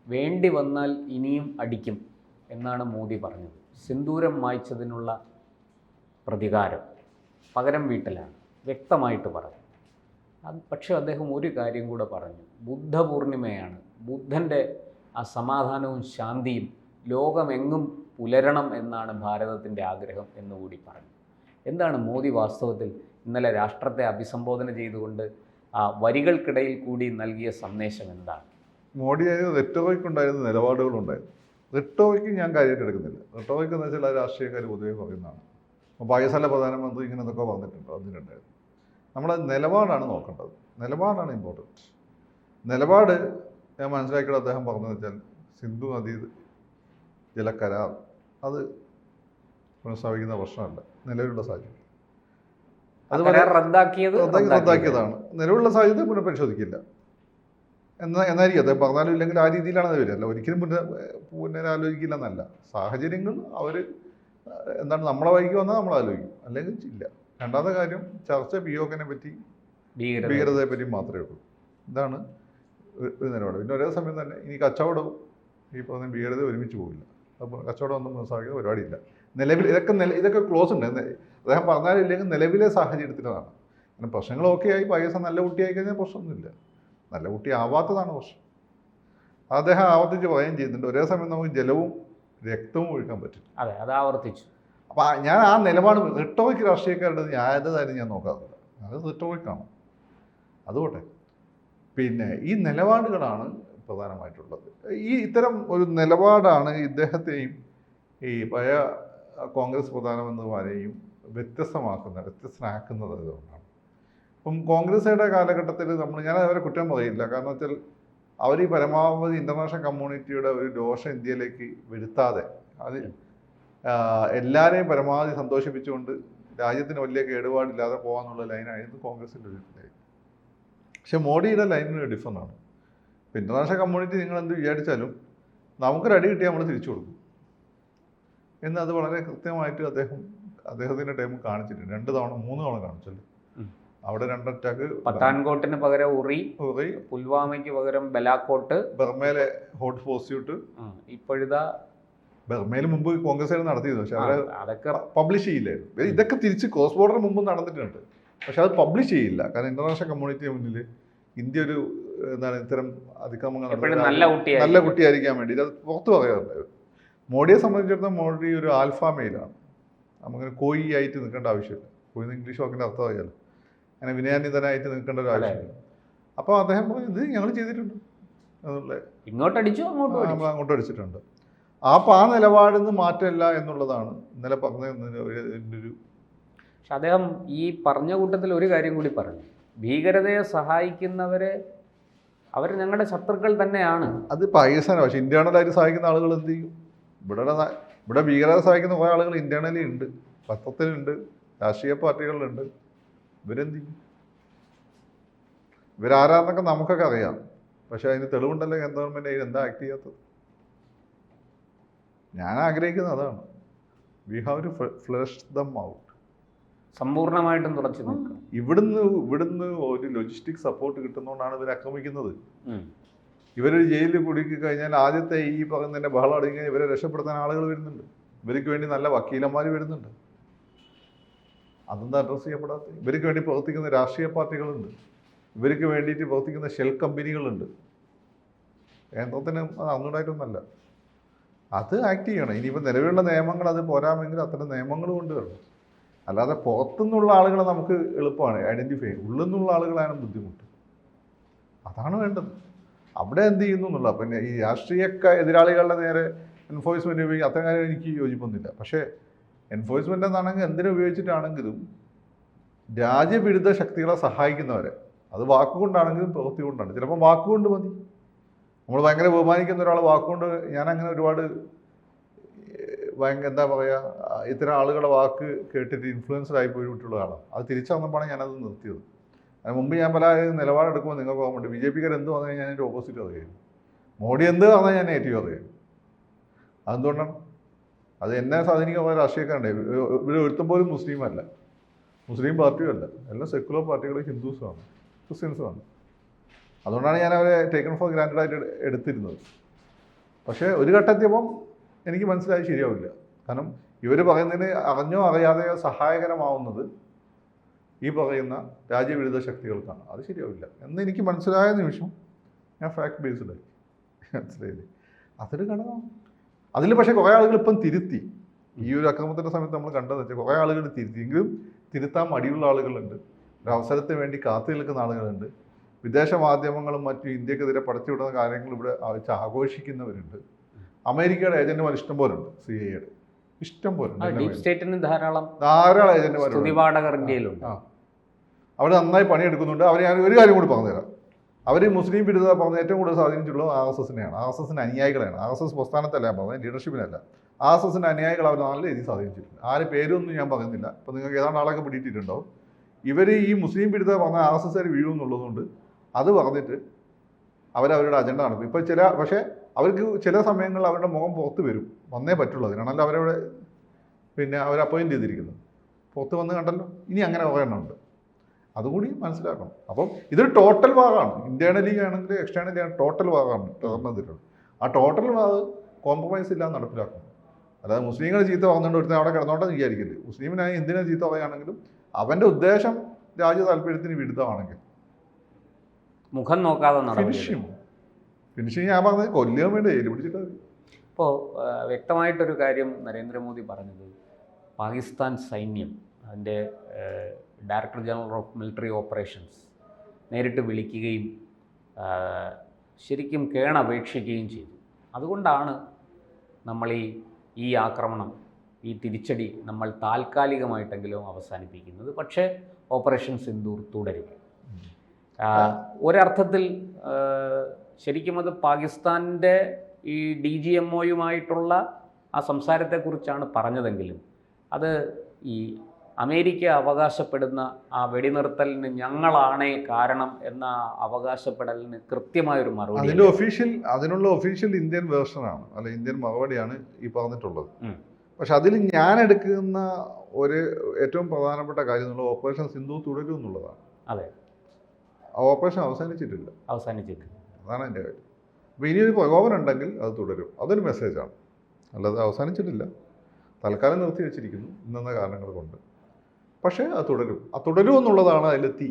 വേണ്ടി വന്നാൽ ഇനിയും അടിക്കും എന്നാണ് മോദി പറഞ്ഞത്. സിന്ദൂരം മായ്ച്ചതിനുള്ള പ്രതികാരം പകരം വീട്ടലാണ് വ്യക്തമായിട്ട് പറഞ്ഞു. പക്ഷേ അദ്ദേഹം ഒരു കാര്യം കൂടെ പറഞ്ഞു. ബുദ്ധപൂർണിമയാണ്, ബുദ്ധൻ്റെ ആ സമാധാനവും ശാന്തിയും ലോകമെങ്ങും പുലരണം എന്നാണ് ഭാരതത്തിൻ്റെ ആഗ്രഹം എന്നുകൂടി പറഞ്ഞു. എന്താണ് മോദി വാസ്തവത്തിൽ ഇന്നലെ രാഷ്ട്രത്തെ അഭിസംബോധന ചെയ്തുകൊണ്ട് ആ വരികൾക്കിടയിൽ കൂടി നൽകിയ സന്ദേശം എന്താണ്? മോഡി റെറ്റോറിക്കുണ്ടായിരുന്ന നിലപാടുകളുണ്ടായിരുന്നു. റെട്ടോറിക്ക് ഞാൻ കാര്യമായിട്ട് എടുക്കുന്നില്ല. റെട്ടോറിക്ക് എന്ന് വെച്ചാൽ രാഷ്ട്രീയക്കാർ പൊതുവെ പറയുന്നതാണ്. പാകിസ്ഥാനിലെ പ്രധാനമന്ത്രി ഇങ്ങനെ എന്തൊക്കെ വന്നിട്ടുണ്ടായിരുന്നു. നമ്മുടെ നിലപാടാണ് നോക്കേണ്ടത്. നിലപാടാണ് ഇമ്പോർട്ടൻറ്റ്. നിലപാട് ഞാൻ മനസ്സിലാക്കിയത് അദ്ദേഹം പറഞ്ഞതെന്ന് വെച്ചാൽ സിന്ധു നദീ ജലക്കരാർ അത് പുനഃസ്ഥാപിക്കുന്ന പ്രശ്നമല്ല നിലവിലുള്ള സാഹചര്യം. അത് റദ്ദാക്കിയതാണ്. നിലവിലുള്ള സാഹചര്യത്തെ പുനഃപരിശോധിക്കില്ല എന്നായിരിക്കും അദ്ദേഹം പറഞ്ഞാലും ഇല്ലെങ്കിൽ ആ രീതിയിലാണ് അത് വരിക. അല്ല ഒരിക്കലും പുനരാലോചിക്കില്ല എന്നല്ല. സാഹചര്യങ്ങൾ അവർ എന്താണ് നമ്മളെ വഴിക്ക് വന്നാൽ നമ്മൾ ആലോചിക്കും, അല്ലെങ്കിൽ ഇല്ല. രണ്ടാമത്തെ കാര്യം ചർച്ച പിഒകനെ പറ്റി ഭീകരതയെ പറ്റി മാത്രമേ ഉള്ളൂ. ഇതാണ് ഒരു നിലപാട്. പിന്നെ ഒരേ സമയം തന്നെ ഇനി കച്ചവടവും ഈ പറഞ്ഞ ഭീകരത ഒരുമിച്ച് പോകില്ല. അപ്പോൾ കച്ചവടം ഒന്നും സാധിക്കുന്ന പരിപാടിയില്ല. നിലവിൽ ഇതൊക്കെ ക്ലോസ് ഉണ്ട്. അദ്ദേഹം പറഞ്ഞാലില്ലെങ്കിൽ നിലവിലെ സാഹചര്യത്തിലാണ്. അങ്ങനെ പ്രശ്നങ്ങൾ ഓക്കെ ആയി പാകിസ്ഥാൻ നല്ല കുട്ടിയായി കഴിഞ്ഞാൽ പ്രശ്നമൊന്നുമില്ല. നല്ല കുട്ടി ആവാത്തതാണ് പ്രശ്നം. അദ്ദേഹം ആവർത്തിച്ച് പറയുകയും ചെയ്യുന്നുണ്ട്. ഒരേ സമയം നമുക്ക് ജലവും രക്തവും ഒഴുക്കാൻ പറ്റും. അതെ, അത് ആവർത്തിച്ചു. അപ്പോൾ ഞാൻ ആ നിലപാട് റിട്ടോറിക് രാഷ്ട്രീയക്കാരുടെ യാതൊരു ഞാൻ നോക്കാറില്ല. അത് റിട്ടോറിക്കാണ്. അതുകൊട്ടെ പിന്നെ ഈ നിലപാടുകളാണ് പ്രധാനമായിട്ടുള്ളത്. ഇത്തരം ഒരു നിലപാടാണ് ഇദ്ദേഹത്തെയും ഈ പഴയ കോൺഗ്രസ് പ്രധാനമന്ത്രിമാരെയും വ്യത്യസ്തനാക്കുന്നത്. അതുകൊണ്ടാണ് ഇപ്പം കോൺഗ്രസുകളുടെ കാലഘട്ടത്തിൽ ഞാൻ അവരെ കുറ്റം പറയില്ല. കാരണം വെച്ചാൽ അവർ ഈ പരമാവധി ഇൻ്റർനാഷണൽ കമ്മ്യൂണിറ്റിയുടെ ഒരു ദോഷം ഇന്ത്യയിലേക്ക് വരുത്താതെ അത് എല്ലാവരെയും പരമാവധി സന്തോഷിപ്പിച്ചുകൊണ്ട് രാജ്യത്തിന് വലിയ കേടുപാടില്ലാതെ പോകാന്നുള്ള ലൈനായിരുന്നു കോൺഗ്രസിൻ്റെ ഒരു ലൈൻ. പക്ഷെ മോഡിയുടെ ലൈനിന് ഡിഫറൻ്റ് ആണ്. ഇപ്പം ഇൻ്റർനാഷണൽ കമ്മ്യൂണിറ്റി നിങ്ങൾ എന്ത് വിചാരിച്ചാലും നമുക്കൊരു അടി കിട്ടിയാൽ നമ്മൾ തിരിച്ചു കൊടുക്കും എന്ന് അത് വളരെ കൃത്യമായിട്ട് അദ്ദേഹത്തിൻ്റെ ടൈം കാണിച്ചിട്ടുണ്ട്. 2 തവണ 3 തവണ കാണിച്ചല്ലോ. അവിടെ 2 അറ്റാക്ക്, പത്താൻകോട്ടിന് പകരം ഉറി, പുൽവാമയ്ക്ക് പകരം ബലാക്കോട്ട്, ബർമയിലെ ഹോട്ട് പോസ്റ്യൂട്ട്. ഇപ്പോഴിതാ ബർമയിൽ മുമ്പ് കോൺഗ്രസ് നടത്തിയിരുന്നു, പക്ഷെ അവരെ അതൊക്കെ പബ്ലിഷ് ചെയ്യില്ലായിരുന്നു. ഇതൊക്കെ തിരിച്ച് ക്രോസ് ബോർഡർ മുമ്പ് നടന്നിട്ടുണ്ട്, പക്ഷെ അത് പബ്ലിഷ് ചെയ്യില്ല. കാരണം ഇന്റർനാഷണൽ കമ്മ്യൂണിറ്റിയുടെ മുന്നിൽ ഇന്ത്യ ഒരു എന്താണ് ഇത്തരം അതിക്രമങ്ങൾ നല്ല കുട്ടിയായിരിക്കാൻ വേണ്ടി അത് പുറത്ത് പറയാറുണ്ടായിരുന്നു. മോഡിയെ സംബന്ധിച്ചിടത്തോളം മോഡി ഒരു ആൽഫ മെയിലാണ്. നമുക്കിങ്ങനെ കോയി ആയിട്ട് നിൽക്കേണ്ട ആവശ്യമില്ല. കോയി ഇംഗ്ലീഷ് വാക്കിൻ്റെ അർത്ഥം അറിയാലോ. അങ്ങനെ വിനയാന്വിതനായിട്ട് നിൽക്കേണ്ട ഒരു ആവശ്യമില്ല. അപ്പോൾ അദ്ദേഹം പറഞ്ഞു ഇത് ഞങ്ങൾ ചെയ്തിട്ടുണ്ട് എന്നുള്ള അങ്ങോട്ട് അടിച്ചിട്ടുണ്ട്. അപ്പോൾ ആ നിലപാടിൽ നിന്ന് മാറ്റമില്ല എന്നുള്ളതാണ് ഇന്നലെ പറഞ്ഞതിൻ്റെ ഒരു. പക്ഷെ അദ്ദേഹം ഈ പറഞ്ഞ കൂട്ടത്തിൽ ഒരു കാര്യം കൂടി പറഞ്ഞു. ഭീകരതയെ സഹായിക്കുന്നവരെ അവർ ഞങ്ങളുടെ ശത്രുക്കൾ തന്നെയാണ്. അത് പാകിസ്ഥാനാണ്. പക്ഷെ ഇന്റേണലായിട്ട് സഹായിക്കുന്ന ആളുകൾ എന്ത് ചെയ്യും? ഇവിടെ ഭീകരത സഹായിക്കുന്ന കുറേ ആളുകൾ ഇന്റേണലി ഉണ്ട്, പത്രത്തിലുണ്ട്, രാഷ്ട്രീയ പാർട്ടികളിലുണ്ട്. ഇവരെന്ത് ചെയ്യും? ഇവരാരാന്നൊക്കെ നമുക്കൊക്കെ അറിയാം. പക്ഷെ അതിന് തെളിവുണ്ടല്ലോ ഗവൺമെൻറ് അതിന് എന്താ ആക്ട് ചെയ്യാത്തത്? ഞാൻ ആഗ്രഹിക്കുന്നത് അതാണ്. We have to flush them out. സമ്പൂർണ്ണമായിട്ടും തുറച്ചു നിൽക്കണം. ഇവിടുന്ന് ഒരു ലോജിസ്റ്റിക് സപ്പോർട്ട് കിട്ടുന്നതുകൊണ്ടാണ് ഇവർ ആക്രമിക്കുന്നത്. ഇവരൊരു ജയിലിൽ കുടുക്കി കഴിഞ്ഞാൽ ആദ്യത്തെ ഈ പറയുന്നതിൻ്റെ ബഹളം അടങ്ങി ഇവരെ രക്ഷപ്പെടുത്താൻ ആളുകൾ വരുന്നുണ്ട്. ഇവർക്ക് വേണ്ടി നല്ല വക്കീലന്മാർ വരുന്നുണ്ട്. അതൊന്നും അഡ്രസ്സ് ചെയ്യപ്പെടാത്ത ഇവർക്ക് വേണ്ടി പ്രവർത്തിക്കുന്ന രാഷ്ട്രീയ പാർട്ടികളുണ്ട്. ഇവർക്ക് വേണ്ടിയിട്ട് പ്രവർത്തിക്കുന്ന ഷെൽ കമ്പനികളുണ്ട്. കേന്ദ്രത്തിന് അത് അങ്ങോട്ടായിട്ടൊന്നല്ല. അത് ആക്ട് ചെയ്യണം. ഇനിയിപ്പോൾ നിലവിലുള്ള നിയമങ്ങൾ അത് പോരാമെങ്കിൽ അത്തരം നിയമങ്ങൾ കൊണ്ടുവരണം. അല്ലാതെ പുറത്തുനിന്നുള്ള ആളുകളെ നമുക്ക് എളുപ്പമാണ് ഐഡൻറ്റിഫൈ ചെയ്യാൻ. ഉള്ളിൽ നിന്നുള്ള ആളുകളാണ് ബുദ്ധിമുട്ട്. അതാണ് വേണ്ടത്. അവിടെ എന്ത് ചെയ്യുന്നു എന്നുള്ള. പിന്നെ ഈ രാഷ്ട്രീയ എതിരാളികളുടെ നേരെ എൻഫോഴ്സ്മെൻറ്റ് ഉപയോഗിക്കുക അത്തരം കാര്യം എനിക്ക് യോജിപ്പൊന്നുമില്ല. പക്ഷേ എൻഫോഴ്സ്മെൻ്റ് എന്നാണെങ്കിൽ എന്തിനുപയോഗിച്ചിട്ടാണെങ്കിലും രാജ്യവിരുദ്ധ ശക്തികളെ സഹായിക്കുന്നവരെ, അത് വാക്കുകൊണ്ടാണെങ്കിലും പ്രവൃത്തി കൊണ്ടാണ്. ചിലപ്പോൾ വാക്കുകൊണ്ട് മതി. നമ്മൾ ഭയങ്കര ബഹുമാനിക്കുന്ന ഒരാൾ വാക്കുകൊണ്ട്, ഞാനങ്ങനെ ഒരുപാട് എന്താ പറയുക, ഇത്തരം ആളുകളുടെ വാക്ക് കേട്ടിട്ട് ഇൻഫ്ലുവൻസ്ഡ് ആയി പോയിട്ടുള്ള ആളാണ്. അത് തിരിച്ചറിഞ്ഞപ്പോഴാണ് ഞാനത് നിർത്തിയത്. അതിന് മുമ്പ് ഞാൻ പല നിലപാടെടുക്കുമ്പോൾ നിങ്ങൾക്ക് പോകുന്നുണ്ട്. ബി ജെ പിക്കാർ എന്ത് പറഞ്ഞാൽ ഞാൻ അതിൻ്റെ ഓപ്പോസിറ്റ് അറിയായിരുന്നു. മോഡി എന്ത് പറഞ്ഞാൽ ഞാൻ നെഗറ്റീവ് അറിയാം. അതെന്തുകൊണ്ടാണ്? അത് എന്നെ സ്വാധീനിക്കുന്ന രാഷ്ട്രീയക്കാരുണ്ട്. ഇവർ ഒരുത്തം പോലും മുസ്ലിമല്ല, മുസ്ലിം പാർട്ടിയും അല്ല. എല്ലാം സെക്കുലർ പാർട്ടികൾ, ക്രിസ്ത്യൻസുമാണ്. അതുകൊണ്ടാണ് ഞാൻ അവരെ ടേക്കൺ ഫോർ ഗ്രാൻറ്റഡ് ആയിട്ട് എടുത്തിരുന്നത്. പക്ഷേ ഒരു ഘട്ടത്തിയപ്പം എനിക്ക് മനസ്സിലായി ശരിയാവില്ല. കാരണം ഇവർ പറയുന്നതിന് അറിഞ്ഞോ അറിയാതെയോ സഹായകരമാവുന്നത് ഈ പറയുന്ന രാജ്യവിരുദ്ധ ശക്തികൾക്കാണ്. അത് ശരിയാവില്ല എന്ന് എനിക്ക് മനസ്സിലായ നിമിഷം ഞാൻ ഫാക്ട് ബേസ്ഡ് ആയി. മനസ്സിലായില്ലേ? അതൊരു ഘടകമാണ്. അതിൽ പക്ഷേ കുറേ ആളുകൾ ഇപ്പം തിരുത്തി. ഈ ഒരു അക്രമത്തിൻ്റെ സമയത്ത് നമ്മൾ കണ്ടതെന്ന് വെച്ചാൽ കുറേ ആളുകൾ തിരുത്തി. എങ്കിലും തിരുത്താൻ മടിയുള്ള ആളുകളുണ്ട്, ഒരു അവസരത്തിന് വേണ്ടി കാത്തു നിൽക്കുന്ന ആളുകളുണ്ട്, വിദേശ മാധ്യമങ്ങളും മറ്റും ഇന്ത്യക്കെതിരെ പടച്ചുവിടുന്ന കാര്യങ്ങൾ ഇവിടെ വെച്ച് ആഘോഷിക്കുന്നവരുണ്ട്. അമേരിക്കയുടെ ഏജന്റുമാർ ഇഷ്ടം പോലെ ഉണ്ട്, CIA ഇഷ്ടം പോലെ ഡീപ് സ്റ്റേറ്റിന് ധാരാളം ഏജന്റുമാർ ഇന്ത്യയിലുണ്ട്. അവർ നന്നായി പണിയെടുക്കുന്നുണ്ട്. അവർ ഞാൻ ഒരു കാര്യം കൂടി പറഞ്ഞുതരാം. അവർ മുസ്ലിം വിരുദ്ധ പറഞ്ഞ ഏറ്റവും കൂടുതൽ സ്വാധീനിച്ചിട്ടുള്ളത് RSSനെയാണ്. RSSന്റെ അനുയായികളാണ്. RSS പ്രസ്ഥാനത്തല്ല പറഞ്ഞത്, ലീഡർഷിപ്പിനല്ല. RSSന്റെ അനുയായികൾ അവർ നല്ല രീതിയിൽ സ്വാധീനിച്ചിട്ടുണ്ട്. ആര് പേരൊന്നും ഞാൻ പറയുന്നില്ല. ഇപ്പോൾ നിങ്ങൾക്ക് ഏതാണ്ട് ആളൊക്കെ പിടിയിട്ടുണ്ടാവും. ഇവർ ഈ മുസ്ലിം വിരുദ്ധ പറഞ്ഞ RSSകാർ വീഴുമെന്നുള്ളതുകൊണ്ട് അത് പറഞ്ഞിട്ട് അവരവരുടെ അജണ്ട നടക്കും. ഇപ്പോൾ പക്ഷേ അവർക്ക് ചില സമയങ്ങളിൽ അവരുടെ മുഖം പുറത്ത് വരും, വന്നേ പറ്റുള്ളൂ. അതിനാണല്ലോ അവരവിടെ അവർ അപ്പോയിൻറ്റ് ചെയ്തിരിക്കുന്നത്. പുറത്ത് വന്ന് കണ്ടല്ലോ. ഇനി അങ്ങനെ കുറേ എണ്ണം ഉണ്ട്, അതുകൂടി മനസ്സിലാക്കണം. അപ്പം ഇതൊരു ടോട്ടൽ വാഗാണ്. ഇന്റേണലി ആണെങ്കിൽ എക്സ്റ്റേണലി ആണ്, ടോട്ടൽ വാഗാണ് തുറന്നതിട്ടുള്ളത്. ആ ടോട്ടൽ വാഗ് കോംപ്രമൈസ് ഇല്ലാതെ നടപ്പിലാക്കണം. അതായത് മുസ്ലിങ്ങൾ ചീത്ത പറഞ്ഞുകൊണ്ട് ഒരുത്തൻ അവിടെ കിടന്നോട്ടെ വിചാരിക്കില്ല. മുസ്ലിമിനായി എന്തിനാ ചീത്ത പറയുകയാണെങ്കിലും അവൻ്റെ ഉദ്ദേശം രാജ്യ താല്പര്യത്തിന് വിരുദ്ധമാണെങ്കിൽ മുഖം നോക്കാതെ ഫിനിഷിങ് ഞാൻ പറഞ്ഞത് കൊല്ലാൻ വേണ്ടി ജയില് പിടിച്ചിട്ട്. ഇപ്പോൾ വ്യക്തമായിട്ടൊരു കാര്യം നരേന്ദ്രമോദി പറഞ്ഞത്, പാകിസ്ഥാൻ സൈന്യം അതിൻ്റെ director general of military operations നേരിട്ട് വിളിക്കുകയും ശരിക്കും കേണപേക്ഷിക്കുകയും ചെയ്തു. അതുകൊണ്ടാണ് നമ്മൾ ഈ ആക്രമണം, ഈ തിരിച്ചടി നമ്മൾ താൽക്കാലികമായിട്ടെങ്കിലും അവസാനിപ്പിക്കുന്നത്. പക്ഷേ ഓപ്പറേഷൻ സിന്ദൂർ തുടരും. ഒരർത്ഥത്തിൽ ശരിക്കും അത് പാകിസ്ഥാൻ്റെ ഈ DGMOയുമായിട്ടുള്ള ആ സംസാരത്തെക്കുറിച്ചാണ് പറഞ്ഞതെങ്കിലും അത് ഈ അമേരിക്ക അവകാശപ്പെടുന്ന ആ വെടിനിർത്തലിന് ഞങ്ങളാണേ കാരണം എന്ന അവകാശപ്പെടലിന് കൃത്യമായൊരു മറുപടി. അതിനുള്ള ഒഫീഷ്യൽ ഇന്ത്യൻ വേർഷനാണ്, അല്ല ഇന്ത്യൻ മറുപടിയാണ് ഈ പറഞ്ഞിട്ടുള്ളത്. പക്ഷെ അതിൽ ഞാൻ എടുക്കുന്ന ഒരു ഏറ്റവും പ്രധാനപ്പെട്ട കാര്യം എന്നുള്ള ഓപ്പറേഷൻ സിന്ധു തുടരും എന്നുള്ളതാണ്. അതെ, ആ ഓപ്പറേഷൻ അവസാനിച്ചിട്ടില്ല. അതാണ് എൻ്റെ കാര്യം. അപ്പോൾ ഇനിയൊരു പ്രകോപനം ഉണ്ടെങ്കിൽ അത് തുടരും. അതൊരു മെസ്സേജാണ്, അല്ലാതെ അവസാനിച്ചിട്ടില്ല. തൽക്കാലം നിർത്തി വെച്ചിരിക്കുന്നു ഇന്നെന്ന കാരണങ്ങൾ കൊണ്ട്. പക്ഷേ അത് തുടരും. ആ തുടരും എന്നുള്ളതാണ് അതിലെത്തി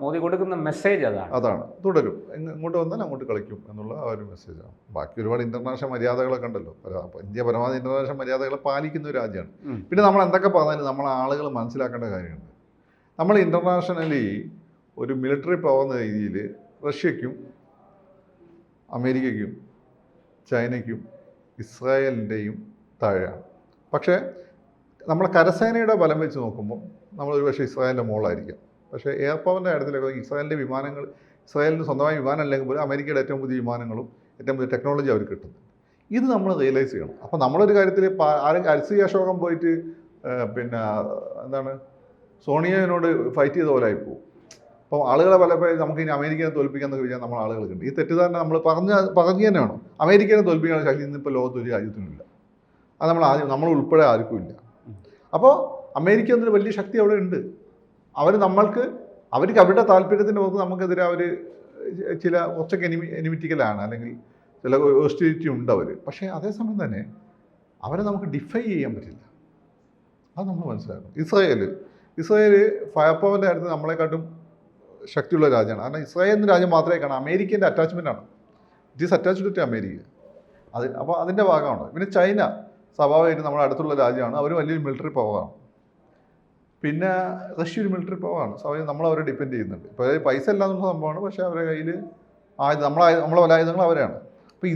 മോദി കൊടുക്കുന്ന മെസ്സേജ്. അതാണ് തുടരും. ഇങ്ങോട്ട് വന്നാൽ അങ്ങോട്ട് കളിക്കും എന്നുള്ള ആ ഒരു മെസ്സേജാണ്. ബാക്കി ഒരുപാട് ഇന്റർനാഷണൽ മര്യാദകളൊക്കെ ഉണ്ടല്ലോ. ഇന്ത്യ പരമാവധി ഇന്റർനാഷണൽ മര്യാദകളെ പാലിക്കുന്ന ഒരു രാജ്യമാണ്. പിന്നെ നമ്മൾ എന്തൊക്കെ പറഞ്ഞാലും നമ്മൾ ആളുകൾ മനസ്സിലാക്കേണ്ട കാര്യമുണ്ട്. നമ്മൾ ഇന്റർനാഷണലി ഒരു മിലിറ്ററി പവർ എന്ന രീതിയിൽ റഷ്യയ്ക്കും അമേരിക്കയ്ക്കും ചൈനയ്ക്കും ഇസ്രായേലിൻ്റെയും താഴെയാണ്. പക്ഷേ നമ്മളെ കരസേനയുടെ ബലം വെച്ച് നോക്കുമ്പോൾ നമ്മളൊരു പക്ഷേ ഇസ്രായേലിൻ്റെ മുകളിലായിരിക്കാം. പക്ഷേ എയർ പവറിൻ്റെ കാര്യത്തിലൊക്കെ ഇസ്രായേലിൻ്റെ വിമാനങ്ങൾ, ഇസ്രായേലിന് സ്വന്തമായ വിമാനം അല്ലെങ്കിൽ പോലും അമേരിക്കയുടെ ഏറ്റവും പുതിയ വിമാനങ്ങളും ഏറ്റവും പുതിയ ടെക്നോളജി അവർ കിട്ടുന്നു. ഇത് നമ്മൾ റിയലൈസ് ചെയ്യണം. അപ്പോൾ നമ്മളൊരു കാര്യത്തിൽ ആരും അൽസി അശോകം പോയിട്ട് സോണിയനോട് ഫൈറ്റ് ചെയ്ത പോലെ ആയിപ്പോവും. അപ്പോൾ ആളുകളെ പലപ്പോഴും നമുക്ക് ഇനി അമേരിക്കനെ തോൽപ്പിക്കാമെന്ന് ചോദിച്ചാൽ നമ്മൾ ആളുകൾക്കുണ്ട്. ഈ തെറ്റിദ്ധാരണ നമ്മൾ പറഞ്ഞു തന്നെയാണോ? അമേരിക്കനെ തോൽപ്പിക്കാനുള്ള ശക്തി ഇന്നിപ്പോൾ ലോകത്ത് ഒരു രാജ്യത്തിനുമില്ല. അത് നമ്മൾ ഉൾപ്പെടെ ആർക്കും ഇല്ല. അപ്പോൾ അമേരിക്ക എന്നൊരു വലിയ ശക്തി അവിടെ ഉണ്ട്. അവർക്ക് അവരുടെ താല്പര്യത്തിൻ്റെ പുറത്ത് നമുക്കെതിരെ അവർ കുറച്ചൊക്കെ എനിമിറ്റിക്കലാണ്, അല്ലെങ്കിൽ ചില ഹോസ്റ്റിലിറ്റി ഉണ്ട് അവർ. പക്ഷേ അതേസമയം തന്നെ അവരെ നമുക്ക് ഡിഫൈ ചെയ്യാൻ പറ്റില്ല. അത് നമ്മൾ മനസ്സിലാക്കണം. ഇസ്രായേൽ ഫയർ പവറിൻ്റെ കാര്യത്തിൽ നമ്മളെക്കാട്ടും ശക്തിയുള്ള രാജ്യമാണ്. കാരണം ഇസ്രായേൽ എന്ന രാജ്യം മാത്രമേ കാണാം, അമേരിക്കൻ്റെ അറ്റാച്ച്മെൻ്റാണ്. It is attached to America. അപ്പോൾ അതിൻ്റെ ഭാഗമാണ്. പിന്നെ ചൈന സ്വാഭാവികമായിട്ട് നമ്മുടെ അടുത്തുള്ള രാജ്യമാണ്. അവർ വലിയൊരു മിലിറ്ററി പവറാണ്. പിന്നെ റഷ്യ ഒരു മിലിറ്ററി പവറാണ്. സ്വാഭാവികം നമ്മളവരെ ഡിപ്പെൻഡ് ചെയ്യുന്നുണ്ട്. ഇപ്പോൾ പൈസ ഇല്ലാന്നുള്ള സംഭവമാണ്, പക്ഷേ അവരുടെ കയ്യിൽ നമ്മളെ പല ആയുധങ്ങൾ അവരാണ്. അപ്പോൾ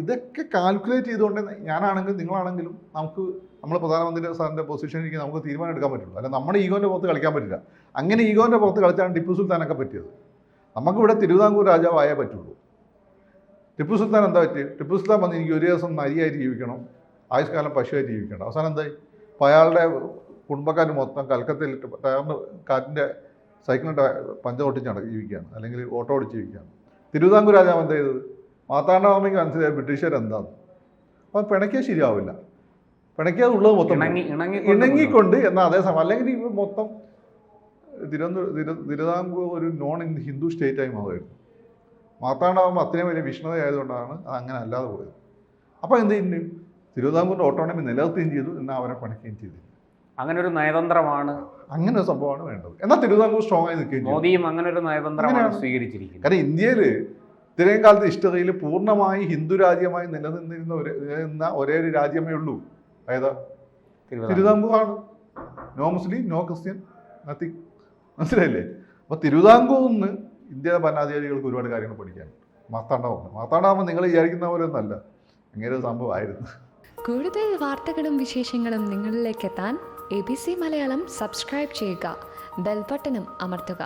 ഇതൊക്കെ കാൽക്കുലേറ്റ് ചെയ്തുകൊണ്ട് ഞാനാണെങ്കിലും നിങ്ങളാണെങ്കിലും നമ്മൾ പ്രധാനമന്ത്രി സാറിൻ്റെ പൊസിഷനിലേക്ക് നമുക്ക് തീരുമാനം എടുക്കാൻ പറ്റുള്ളൂ. അല്ല നമ്മുടെ ഈഗോൻ്റെ പുറത്ത് കളിക്കാൻ പറ്റില്ല. അങ്ങനെ ഈഗോൻ്റെ പുറത്ത് കളിച്ചാണ് ടിപ്പു സുൽത്താനൊക്കെ പറ്റിയത്. നമുക്കിവിടെ തിരുവിതാംകൂർ രാജാവായേ പറ്റുള്ളൂ. ടിപ്പു സുൽത്താൻ എന്താ പറ്റിയത്? ടിപ്പു സുൽത്താൻ വന്ന് എനിക്ക് ഒരു ദിവസം നരിയായിട്ട് ജീവിക്കണം, ആയുഷ്കാലം പശുവായിട്ട് ജീവിക്കണം. അവസാനം എന്തായി? അപ്പോൾ അയാളുടെ കുടുംബക്കാർ മൊത്തം കൽക്കത്തയിലിട്ട് ടയറിന് കാറ്റിൻ്റെ സൈക്കിളിൻ്റെ പഞ്ച ഒട്ടിച്ചാണ് ജീവിക്കുകയാണ്, അല്ലെങ്കിൽ ഓട്ടോ ഓടിച്ച് ജീവിക്കുകയാണ്. തിരുവിതാംകൂർ രാജാവ് എന്താ ചെയ്തത്? മാർത്താണ്ഡവർമ്മയ്ക്ക് മനസ്സിലായി ബ്രിട്ടീഷുകാർ എന്താന്ന്. അപ്പോൾ പിണക്കിയാൽ ശരിയാവില്ല. പിണക്കിയാൽ ഉള്ളത് മൊത്തം ഇണങ്ങിക്കൊണ്ട് എന്നാൽ അതേസമയം അല്ലെങ്കിൽ ഇവർ മൊത്തം തിരുവിതാംകൂർ ഒരു നോൺ ഹിന്ദു സ്റ്റേറ്റായി മാറുമായിരുന്നു. മാർത്താണ്ഡാകുമ്പോൾ അത്രയും വലിയ വിഷ്ണുതയായതുകൊണ്ടാണ് അത് അങ്ങനെ അല്ലാതെ പോയത്. അപ്പോൾ എന്ത് ചെയ്യുന്നു, തിരുവിതാംകൂറിൻ്റെ ഓട്ടോണമി നിലനിർത്തുകയും ചെയ്തു, എന്നാൽ അവരെ പണിക്കുകയും ചെയ്തു. അങ്ങനെ ഒരു നയതന്ത്രമാണ്, അങ്ങനെ ഒരു സംഭവമാണ് വേണ്ടത്. എന്നാൽ തിരുവിതാംകൂർ സ്ട്രോങ് ആയി നിൽക്കുകയും ചെയ്തു. മോദിയും അങ്ങനെ ഒരു നയതന്ത്രമാണ് സ്വീകരിച്ചിരിക്കുന്നത്. കാരണം ഇന്ത്യയിൽ ഇത്രയും കാലത്ത് ഹിസ്റ്ററിയിൽ പൂർണ്ണമായി ഹിന്ദു രാജ്യമായി നിലനിന്ന ഒരേ ഒരു രാജ്യമേ ഉള്ളൂ, അതായത് തിരുവിതാംകൂറാണ്. നോ മുസ്ലിം, നോ ക്രിസ്ത്യൻ, നത്തിങ്. മനസ്സിലായില്ലേ? അപ്പോൾ തിരുവിതാംകൂറിന് ഇന്ത്യയിലെ ഭരണാധികാരികൾക്ക് ഒരുപാട് കാര്യങ്ങൾ പഠിക്കാനുണ്ട്. മാർത്താണ്ഡാകുമ്പോൾ നിങ്ങൾ വിചാരിക്കുന്ന പോലെ ഒന്നല്ല, അങ്ങനെ ഒരു സംഭവമായിരുന്നു. കൂടുതൽ വാർത്തകളും വിശേഷങ്ങളും നിങ്ങളിലേക്ക് എത്താൻ ABC മലയാളം സബ്സ്ക്രൈബ് ചെയ്യുക, ബെൽ ബട്ടണും അമർത്തുക.